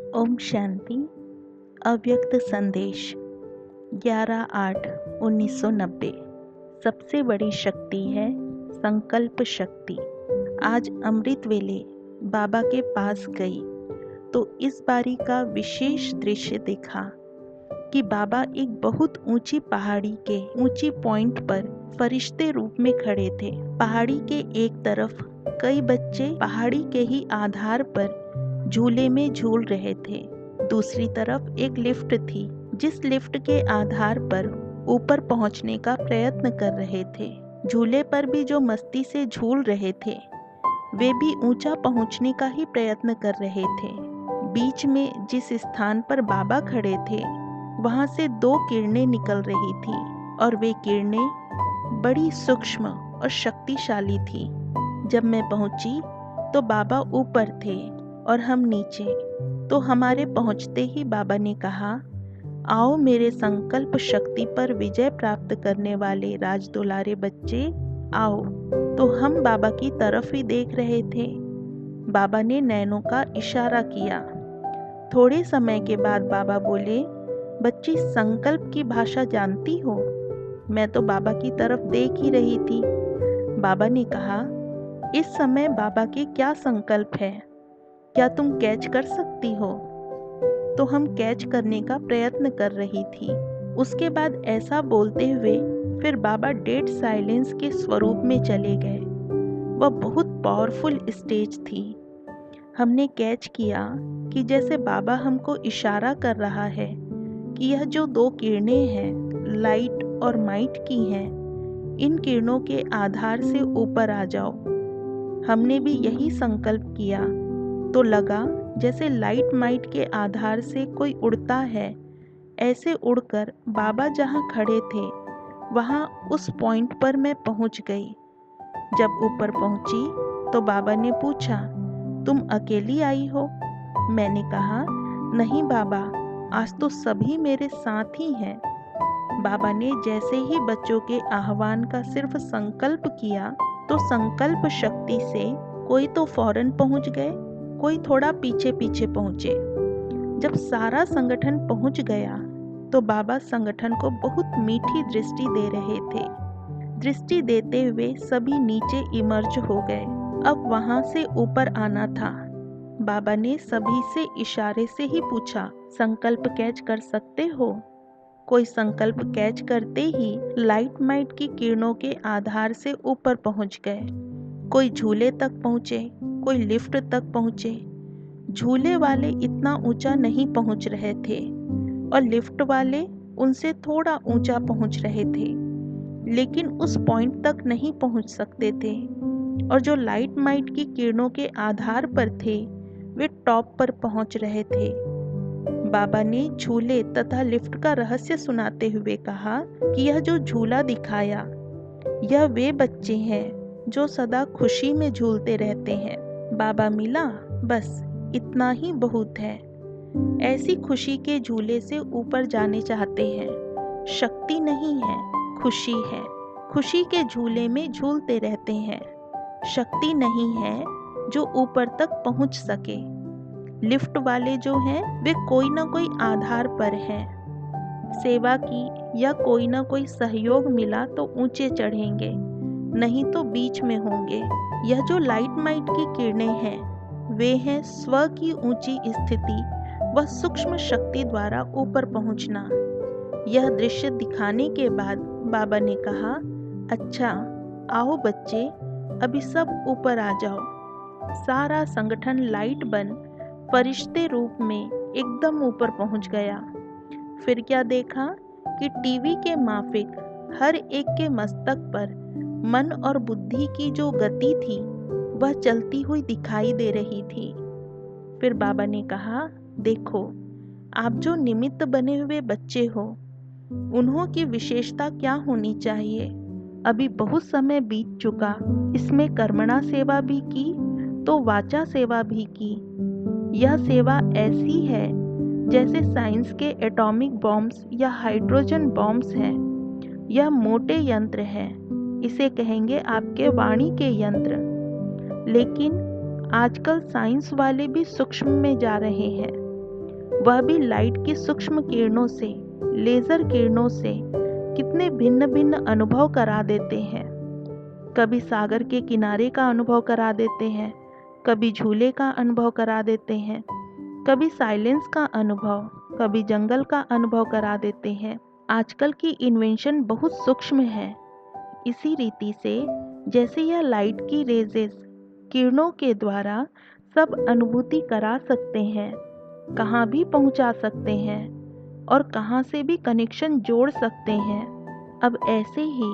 ओम शांति। अव्यक्त संदेश 11/8/1990। सबसे बड़ी शक्ति है संकल्प शक्ति। आज अमृत वेले बाबा के पास गई तो इस बारी का विशेष दृश्य देखा कि बाबा एक बहुत ऊंची पहाड़ी के ऊंची पॉइंट पर फरिश्ते रूप में खड़े थे। पहाड़ी के एक तरफ कई बच्चे पहाड़ी के ही आधार पर झूले में झूल रहे थे। दूसरी तरफ एक लिफ्ट थी जिस लिफ्ट के आधार पर ऊपर पहुंचने का प्रयत्न कर रहे थे। झूले पर भी जो मस्ती से झूल रहे थे वे भी ऊंचा पहुंचने का ही प्रयत्न कर रहे थे। बीच में जिस स्थान पर बाबा खड़े थे वहां से दो किरणें निकल रही थी और वे किरणें बड़ी सूक्ष्म और शक्तिशाली थी। जब मैं पहुंची तो बाबा ऊपर थे और हम नीचे। तो हमारे पहुंचते ही बाबा ने कहा, आओ मेरे संकल्प शक्ति पर विजय प्राप्त करने वाले राजदुलारे बच्चे, आओ। तो हम बाबा की तरफ ही देख रहे थे। बाबा ने नैनों का इशारा किया। थोड़े समय के बाद बाबा बोले, बच्ची संकल्प की भाषा जानती हो? मैं तो बाबा की तरफ देख ही रही थी। बाबा ने कहा, इस समय बाबा के क्या संकल्प है, क्या तुम कैच कर सकती हो? तो हम कैच करने का प्रयत्न कर रही थी। उसके बाद ऐसा बोलते हुए फिर बाबा डेड साइलेंस के स्वरूप में चले गए। वह बहुत पावरफुल स्टेज थी। हमने कैच किया कि जैसे बाबा हमको इशारा कर रहा है कि यह जो दो किरणें हैं लाइट और माइट की हैं, इन किरणों के आधार से ऊपर आ जाओ। हमने भी यही संकल्प किया तो लगा जैसे लाइट माइट के आधार से कोई उड़ता है। ऐसे उड़कर बाबा जहाँ खड़े थे वहाँ उस पॉइंट पर मैं पहुँच गई। जब ऊपर पहुँची तो बाबा ने पूछा, तुम अकेली आई हो? मैंने कहा, नहीं बाबा, आज तो सभी मेरे साथ ही हैं। बाबा ने जैसे ही बच्चों के आह्वान का सिर्फ संकल्प किया तो संकल्प शक्ति से कोई तो फौरन पहुंच गए, कोई थोड़ा पीछे पीछे पहुंचे। जब सारा संगठन पहुंच गया तो बाबा संगठन को बहुत मीठी दृष्टि दे रहे थे। दृष्टि देते हुए सभी नीचे इमर्ज हो गए। अब वहां से ऊपर आना था। बाबा ने सभी से इशारे से ही पूछा, संकल्प कैच कर सकते हो? कोई संकल्प कैच करते ही लाइट माइट की किरणों के आधार से ऊपर पहुंच गए। कोई झूले तक पहुंचे, कोई लिफ्ट तक पहुंचे। झूले वाले इतना ऊंचा नहीं पहुंच रहे थे और लिफ्ट वाले उनसे थोड़ा ऊंचा पहुंच रहे थे, लेकिन उस पॉइंट तक नहीं पहुंच सकते थे। और जो लाइट माइट की किरणों के आधार पर थे वे टॉप पर पहुंच रहे थे। बाबा ने झूले तथा लिफ्ट का रहस्य सुनाते हुए कहा कि यह जो झूला दिखाया यह वे बच्चे हैं जो सदा खुशी में झूलते रहते हैं। बाबा मिला, बस इतना ही बहुत है। ऐसी खुशी के झूले से ऊपर जाने चाहते हैं। शक्ति नहीं है, खुशी है। खुशी के झूले में झूलते रहते हैं। शक्ति नहीं है जो ऊपर तक पहुंच सके। लिफ्ट वाले जो हैं वे कोई ना कोई आधार पर हैं। सेवा की या कोई ना कोई सहयोग मिला तो ऊंचे चढ़ेंगे, नहीं तो बीच में होंगे। यह जो लाइट माइट की किरणें हैं वे हैं स्व की ऊंची स्थिति व सूक्ष्म शक्ति द्वारा ऊपर पहुंचना। यह दृश्य दिखाने के बाद बाबा ने कहा, अच्छा आओ बच्चे, अभी सब ऊपर आ जाओ। सारा संगठन लाइट बन फरिश्ते रूप में एकदम ऊपर पहुंच गया। फिर क्या देखा कि टीवी के माफिक हर एक के मस्तक पर मन और बुद्धि की जो गति थी वह चलती हुई दिखाई दे रही थी। फिर बाबा ने कहा, देखो आप जो निमित्त बने हुए बच्चे हो उन्हों की विशेषता क्या होनी चाहिए। अभी बहुत समय बीत चुका, इसमें कर्मणा सेवा भी की तो वाचा सेवा भी की। यह सेवा ऐसी है जैसे साइंस के एटॉमिक बॉम्ब्स या हाइड्रोजन बॉम्ब्स हैं। यह मोटे यंत्र हैं, इसे कहेंगे आपके वाणी के यंत्र। लेकिन आजकल साइंस वाले भी सूक्ष्म में जा रहे हैं। वह भी लाइट की सूक्ष्म किरणों से, लेजर किरणों से कितने भिन्न भिन्न अनुभव करा देते हैं। कभी सागर के किनारे का अनुभव करा देते हैं, कभी झूले का अनुभव करा देते हैं, कभी साइलेंस का अनुभव, कभी जंगल का अनुभव करा देते हैं। आजकल की इन्वेंशन बहुत सूक्ष्म है। इसी रीति से जैसे यह लाइट की रेजेस किरणों के द्वारा सब अनुभूति करा सकते हैं, कहाँ भी पहुंचा सकते हैं और कहाँ से भी कनेक्शन जोड़ सकते हैं। अब ऐसे ही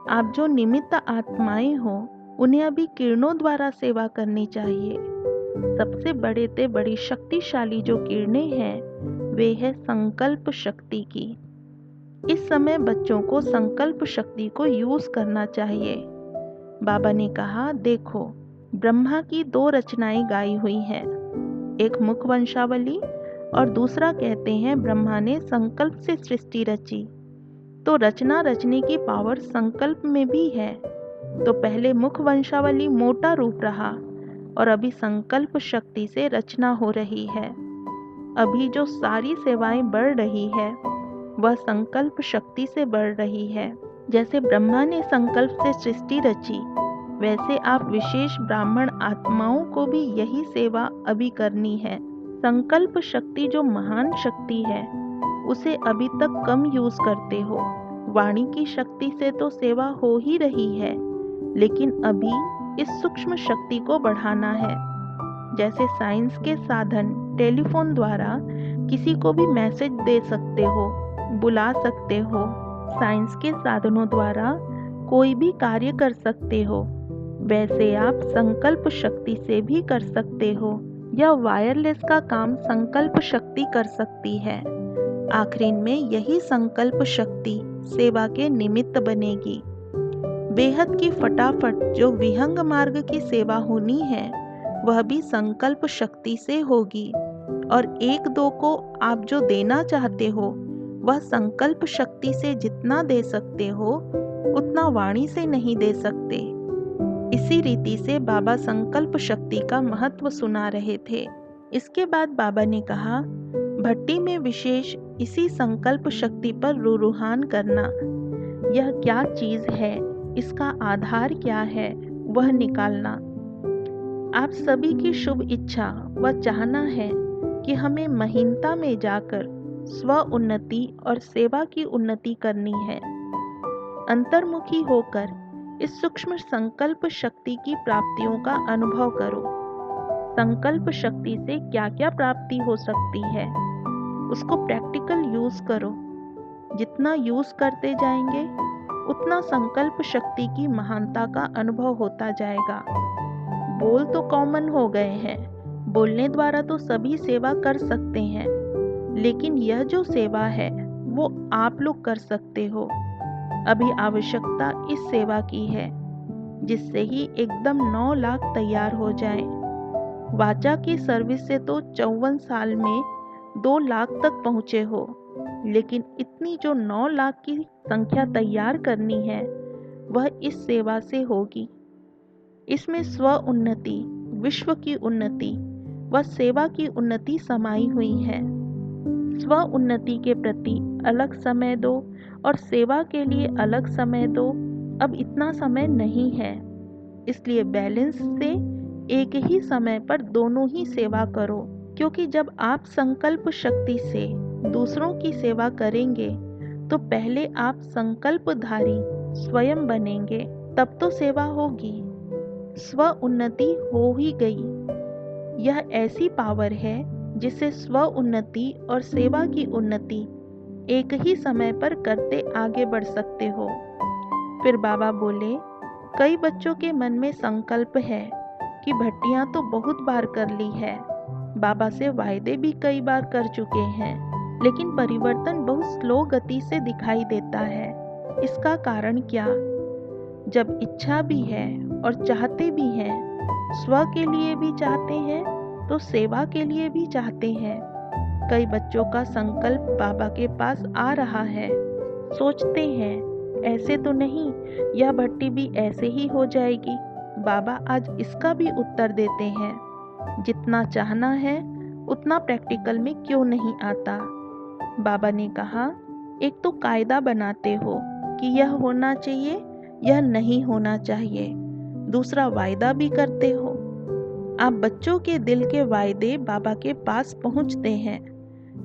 आप जो निमित्त आत्माएं हो, उन्हें अभी किरणों द्वारा सेवा करनी चाहिए। सबसे बड़े से बड़ी शक्तिशाली जो किरणें हैं, वे है संकल्प शक्ति की। इस समय बच्चों को संकल्प शक्ति को यूज करना चाहिए। बाबा ने कहा, देखो, ब्रह्मा की 2 रचनाएं गाई हुई हैं, एक मुख वंशावली और दूसरा कहते हैं ब्रह्मा ने संकल्प से सृष्टि रची। तो रचना रचने की पावर संकल्प में भी है। तो पहले मुख वंशावली मोटा रूप रहा और अभी संकल्प शक्ति से रचना हो रही है। अभी जो सारी सेवाएं बढ़ रही है वह संकल्प शक्ति से बढ़ रही है। जैसे ब्रह्मा ने संकल्प से सृष्टि रची, वैसे आप विशेष ब्राह्मण आत्माओं को भी यही सेवा अभी करनी है। संकल्प शक्ति जो महान शक्ति है, उसे अभी तक कम यूज करते हो। वाणी की शक्ति से तो सेवा हो ही रही है, लेकिन अभी इस सूक्ष्म शक्ति को बढ़ाना है। जैसे साइंस के साधन टेलीफोन द्वारा किसी को भी मैसेज दे सकते हो, बुला सकते हो, साइंस के साधनों द्वारा कोई भी कार्य कर सकते हो, वैसे आप संकल्प शक्ति से भी कर सकते हो। यह वायरलेस का काम संकल्प शक्ति कर सकती है। आखिरी में यही संकल्प शक्ति सेवा के निमित्त बनेगी। बेहद की फटाफट जो विहंग मार्ग की सेवा होनी है, वह भी संकल्प शक्ति से होगी। और 1-2 को आप जो देना चाहते हो, वह संकल्प शक्ति से जितना दे सकते हो, उतना वाणी से नहीं दे सकते। इसी रीति से बाबा संकल्प शक्ति का महत्व सुना रहे थे। इसके बाद बाबा ने कहा, भट्टी में विशेष इसी संकल्प शक्ति पर रूहान करना। यह क्या चीज है, इसका आधार क्या है, वह निकालना। आप सभी की शुभ इच्छा व चाहना है कि हमें महीनता में जाकर स्व उन्नति और सेवा की उन्नति करनी है। अंतर्मुखी होकर इस सूक्ष्म संकल्प शक्ति की प्राप्तियों का अनुभव करो। संकल्प शक्ति से क्या क्या प्राप्ति हो सकती है, उसको प्रैक्टिकल यूज करो। जितना यूज करते जाएंगे, उतना संकल्प शक्ति की महानता का अनुभव होता जाएगा। बोल तो कॉमन हो गए हैं, बोलने द्वारा तो सभी सेवा कर सकते हैं, लेकिन यह जो सेवा है वो आप लोग कर सकते हो। अभी आवश्यकता इस सेवा की है, जिससे ही एकदम 9 लाख तैयार हो जाए। वाचा की सर्विस से तो 54 साल में 2 लाख तक पहुँचे हो, लेकिन इतनी जो 9 लाख की संख्या तैयार करनी है, वह इस सेवा से होगी। इसमें स्व उन्नति, विश्व की उन्नति व सेवा की उन्नति समाई हुई है। स्व उन्नति के प्रति अलग समय दो और सेवा के लिए अलग समय दो। अब इतना समय नहीं है, इसलिए बैलेंस से एक ही समय पर दोनों ही सेवा करो। क्योंकि जब आप संकल्प शक्ति से दूसरों की सेवा करेंगे, तो पहले आप संकल्पधारी स्वयं बनेंगे, तब तो सेवा होगी। स्व उन्नति हो ही गई। यह ऐसी पावर है जिससे स्व उन्नति और सेवा की उन्नति एक ही समय पर करते आगे बढ़ सकते हो। फिर बाबा बोले, कई बच्चों के मन में संकल्प है कि भट्टियां तो बहुत बार कर ली है, बाबा से वायदे भी कई बार कर चुके हैं, लेकिन परिवर्तन बहुत स्लो गति से दिखाई देता है। इसका कारण क्या? जब इच्छा भी है और चाहते भी हैं, स्व के लिए भी चाहते हैं तो सेवा के लिए भी चाहते हैं। कई बच्चों का संकल्प बाबा के पास आ रहा है, सोचते हैं ऐसे तो नहीं, यह भट्टी भी ऐसे ही हो जाएगी। बाबा आज इसका भी उत्तर देते हैं, जितना चाहना है उतना प्रैक्टिकल में क्यों नहीं आता? बाबा ने कहा, एक तो कायदा बनाते हो कि यह होना चाहिए, यह नहीं होना चाहिए। दूसरा वायदा भी करते हो। आप बच्चों के दिल के वायदे बाबा के पास पहुंचते हैं।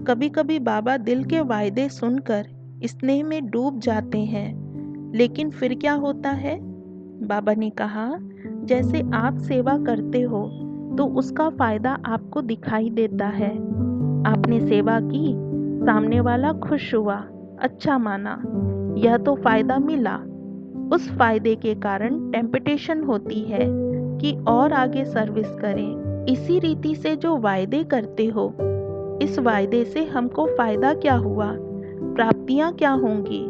कभी कभी बाबा दिल के वायदे सुनकर स्नेह में डूब जाते हैं, लेकिन फिर क्या होता है? बाबा ने कहा, जैसे आप सेवा करते हो तो उसका फायदा आपको दिखाई देता है। आपने सेवा की, सामने वाला खुश हुआ, अच्छा माना, यह तो फायदा मिला। उस फायदे के कारण टेम्पटेशन होती है कि और आगे सर्विस करें। इसी रीति से जो वायदे करते हो, इस वायदे से हमको फायदा क्या हुआ, प्राप्तियां क्या होंगी?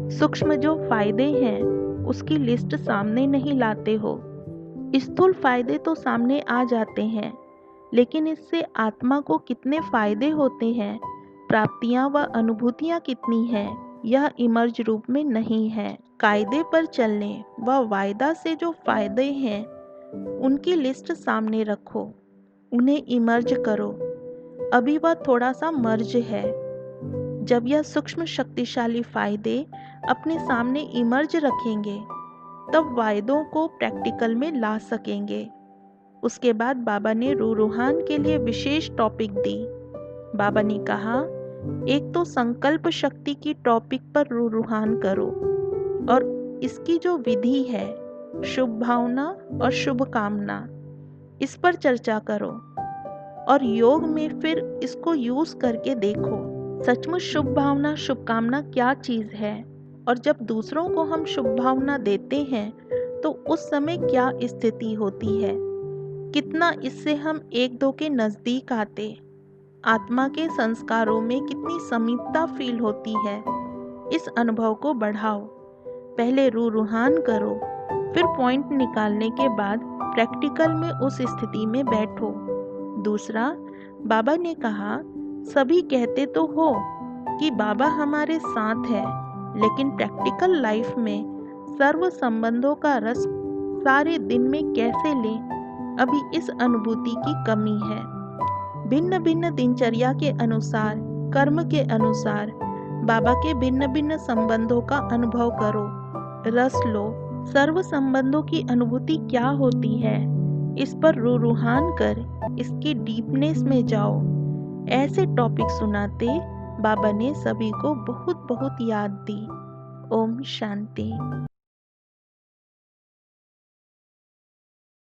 सूक्ष्म जो फायदे हैं उसकी लिस्ट सामने नहीं लाते हो। स्थूल फायदे तो सामने आ जाते हैं, लेकिन इससे आत्मा को कितने फायदे होते हैं, प्राप्तियां व अनुभूतियां कितनी हैं, यह इमर्ज रूप में नहीं है। कायदे पर चलने व वायदा से जो फायदे हैं उनकी लिस्ट सामने रखो, उन्हें इमर्ज करो। अभी वह थोड़ा सा मर्ज है। जब यह सूक्ष्म शक्तिशाली फायदे अपने सामने इमर्ज रखेंगे, तब वायदों को प्रैक्टिकल में ला सकेंगे। उसके बाद बाबा ने रूहान के लिए विशेष टॉपिक दी। बाबा ने कहा, एक तो संकल्प शक्ति की टॉपिक पर रूहान करो, और इसकी जो विधि है, शुभ भावना और शुभ कामना, इस पर चर्चा करो। और योग में फिर इसको यूज करके देखो, सचमुच शुभ भावना शुभ कामना क्या चीज है, और जब दूसरों को हम शुभ भावना देते हैं तो उस समय क्या स्थिति होती है, कितना इससे हम एक दो के नजदीक आते, आत्मा के संस्कारों में कितनी समीपता फील होती है। इस अनुभव को बढ़ाओ। पहले रूहान करो, फिर पॉइंट निकालने के बाद प्रैक्टिकल में उस स्थिति में बैठो। दूसरा, बाबा ने कहा, सभी कहते तो हो कि बाबा हमारे साथ है, लेकिन प्रैक्टिकल लाइफ में सर्व संबंधों का रस सारे दिन में कैसे लें, अभी इस अनुभूति की कमी है। भिन्न भिन्न दिनचर्या के अनुसार, कर्म के अनुसार बाबा के भिन्न भिन्न संबंधों का अनुभव करो, रस लो। सर्व संबंधों की अनुभूति क्या होती है, इस पर रूहान कर इसकी डीपनेस में जाओ। ऐसे टॉपिक सुनाते बाबा ने सभी को बहुत बहुत याद दी। ओम शांति।